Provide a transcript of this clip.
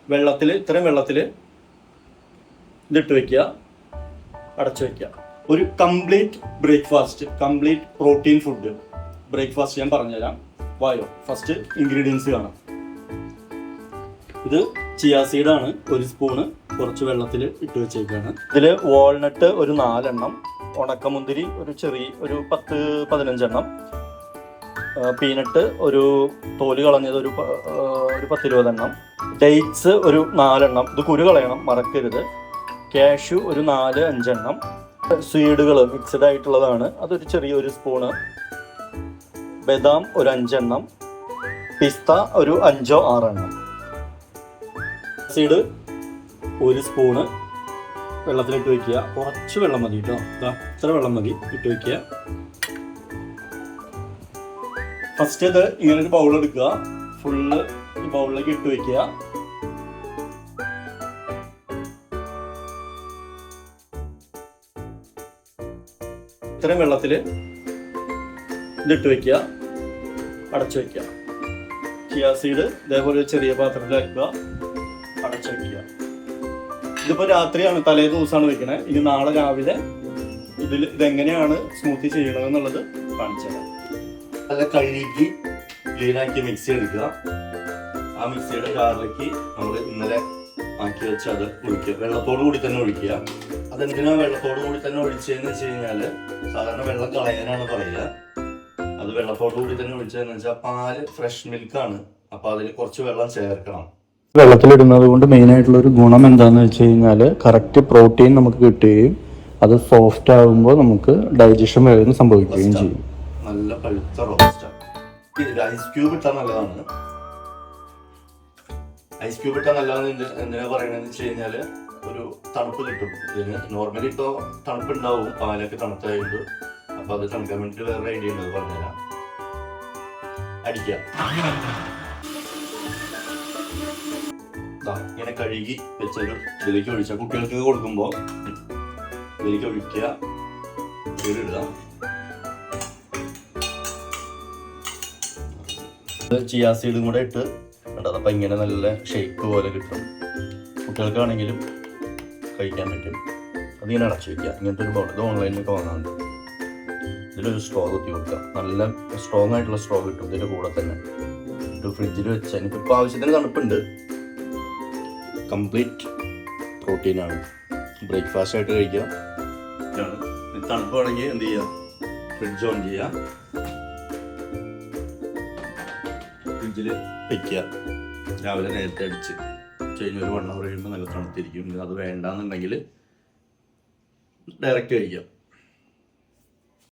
ഇത്രയും വെള്ളത്തിൽ ഇതിട്ട് വയ്ക്കുക, അടച്ചു വയ്ക്കുക. ഒരു complete breakfast, complete protein food breakfast ഞാൻ പറഞ്ഞുതരാം. വായോ, ഫസ്റ്റ് ഇൻഗ്രീഡിയൻസ് കാണാം. ഇത് ചിയാ സീഡാണ്, 1 സ്പൂണ് കുറച്ച് വെള്ളത്തിൽ ഇട്ട് വെച്ചേക്കാണ്. ഇതിൽ വാൾനട്ട് ഒരു 4 എണ്ണം, ഉണക്കമുന്തിരി ഒരു 10-15 എണ്ണം, പീനട്ട് ഒരു തോല് കളഞ്ഞത് ഒരു 10-20 എണ്ണം, ഡേറ്റ്സ് ഒരു 4 എണ്ണം, ഇത് കുരു കളയണം മറക്കരുത്, കാഷ്യൂ ഒരു 4-5 എണ്ണം, സീഡുകൾ മിക്സഡ് ആയിട്ടുള്ളതാണ് അതൊരു ചെറിയൊരു സ്പൂണ്, ബദാം ഒരു 5 എണ്ണം, പിസ്ത ഒരു 5-6 എണ്ണം. സീഡ് 1 സ്പൂണ് വെള്ളത്തിലിട്ട് വയ്ക്കുക. കുറച്ച് വെള്ളം മതി കേട്ടോ, ഇത്ര വെള്ളം മതി ഇട്ട് വയ്ക്കുക. ഫസ്റ്റ് ഇത് ഇങ്ങനെ ഒരു ബൗൾ എടുക്കുക, ഫുള്ള് ഈ ബൗളിലേക്ക് ഇട്ട് വയ്ക്കുക. ഇത്രയും വെള്ളത്തിൽ ഇതിട്ട് വയ്ക്കുക, അടച്ചു വയ്ക്കുക. ചിയാ സീഡ് ഇതേപോലെ ചെറിയ പാത്രത്തിലാക്കുക, അടച്ചു വയ്ക്കുക. ഇതിപ്പോൾ രാത്രിയാണ്, തലേ ദിവസമാണ് വെക്കണേ. ഇനി നാളെ രാവിലെ ഇതെങ്ങനെയാണ് സ്മൂത്തി ചെയ്യണമെന്നുള്ളത് കാണിച്ചു തരാം. നല്ല കഴുകി ക്ലീനാക്കി മിക്സി എടുക്കുക. ആ മിക്സിയുടെ ജാറിലേക്ക് നമ്മൾ ഇന്നലെ ആക്കി വെച്ച് അത് ഒഴിക്കുക, വെള്ളത്തോടു കൂടി തന്നെ ഒഴിക്കുക. അതെന്തിനാ വെള്ളത്തോടു കൂടി തന്നെ ഒഴിച്ചതെന്ന് വെച്ച് കഴിഞ്ഞാൽ സാധാരണ വെള്ളം കളയാനാണ് പറയുക. അത് വെള്ളത്തോടു കൂടി തന്നെ ഒഴിച്ചതെന്ന് വെച്ചാൽ പാല് ഫ്രഷ് മിൽക്കാണ്, അപ്പോൾ അതിൽ കുറച്ച് വെള്ളം ചേർക്കണം. വെള്ളത്തിലിടുന്നത് കൊണ്ട് മെയിൻ ആയിട്ടുള്ള ഒരു ഗുണം എന്താണെന്ന് വെച്ച് കഴിഞ്ഞാൽ കറക്റ്റ് പ്രോട്ടീൻ നമുക്ക് കിട്ടുകയും അത് സോഫ്റ്റ് ആകുമ്പോൾ നമുക്ക് ഡൈജഷൻ വേഗം സംഭവിക്കുകയും ചെയ്യും. നല്ല പഴുത്ത റോസ്റ്റാണ്. ഇതിൽ ഐസ് ക്യൂബ് ഇട്ടാൽ നല്ലതാണ്. ഐസ് ക്യൂബ് ഇട്ടാൽ നല്ലതാണെന്ന് എന്തിനാ പറയണതെന്ന് വെച്ച് കഴിഞ്ഞാൽ ഒരു തണുപ്പ് കിട്ടും. ഇതിന് നോർമലി ഇപ്പോൾ തണുപ്പുണ്ടാവും, പാലൊക്കെ തണുത്തായിട്ട്. അപ്പോൾ അത് തണുക്കാൻ വേണ്ടിയിട്ട് വേറെ ഐഡിയ ഉണ്ട്, പറഞ്ഞുതരാം. അടിക്കാം. ഇങ്ങനെ കഴുകി വെച്ചൊരു ഇതിലേക്ക് ഒഴിച്ചാൽ കുട്ടികൾക്ക് കൊടുക്കുമ്പോൾ ഇതിലേക്ക് ഒഴിക്കുക, ഇടുക. ചിയാ സീഡും കൂടെ ഇട്ട് കണ്ടത്, അപ്പം ഇങ്ങനെ നല്ല ഷേക്ക് പോലെ കിട്ടും. കുട്ടികൾക്കാണെങ്കിലും കഴിക്കാൻ പറ്റും. അതിങ്ങനെ അടച്ചു വയ്ക്കുക. ഇങ്ങനത്തെ ഒരു ബൗൾ ഇത് ഓൺലൈനിലൊക്കെ വാങ്ങാറുണ്ട്. ഇതിലൊരു സ്ട്രോ കുത്തി കൊടുക്കുക, നല്ല സ്ട്രോങ് ആയിട്ടുള്ള സ്ട്രോ കിട്ടും. ഇതിൻ്റെ കൂടെ തന്നെ ഒരു ഫ്രിഡ്ജിൽ വെച്ചാൽ എനിക്കിപ്പോൾ ആവശ്യത്തിന് തണുപ്പുണ്ട്. കംപ്ലീറ്റ് പ്രോട്ടീനാണ്, ബ്രേക്ക്ഫാസ്റ്റ് ആയിട്ട് കഴിക്കാം. തണുപ്പ് വേണമെങ്കിൽ എന്ത് ചെയ്യുക, ഫ്രിഡ്ജ് ഓൺ ചെയ്യുക, ഫ്രിഡ്ജിൽ വയ്ക്കുക. രാവിലെ നേരത്തെ അടിച്ച് കഴിഞ്ഞ് ഒരു 1 hour കഴിയുമ്പോൾ നല്ല തണുത്തിരിക്കും. അത് വേണ്ടാന്നുണ്ടെങ്കിൽ ഡയറക്റ്റ് കഴിക്കാം.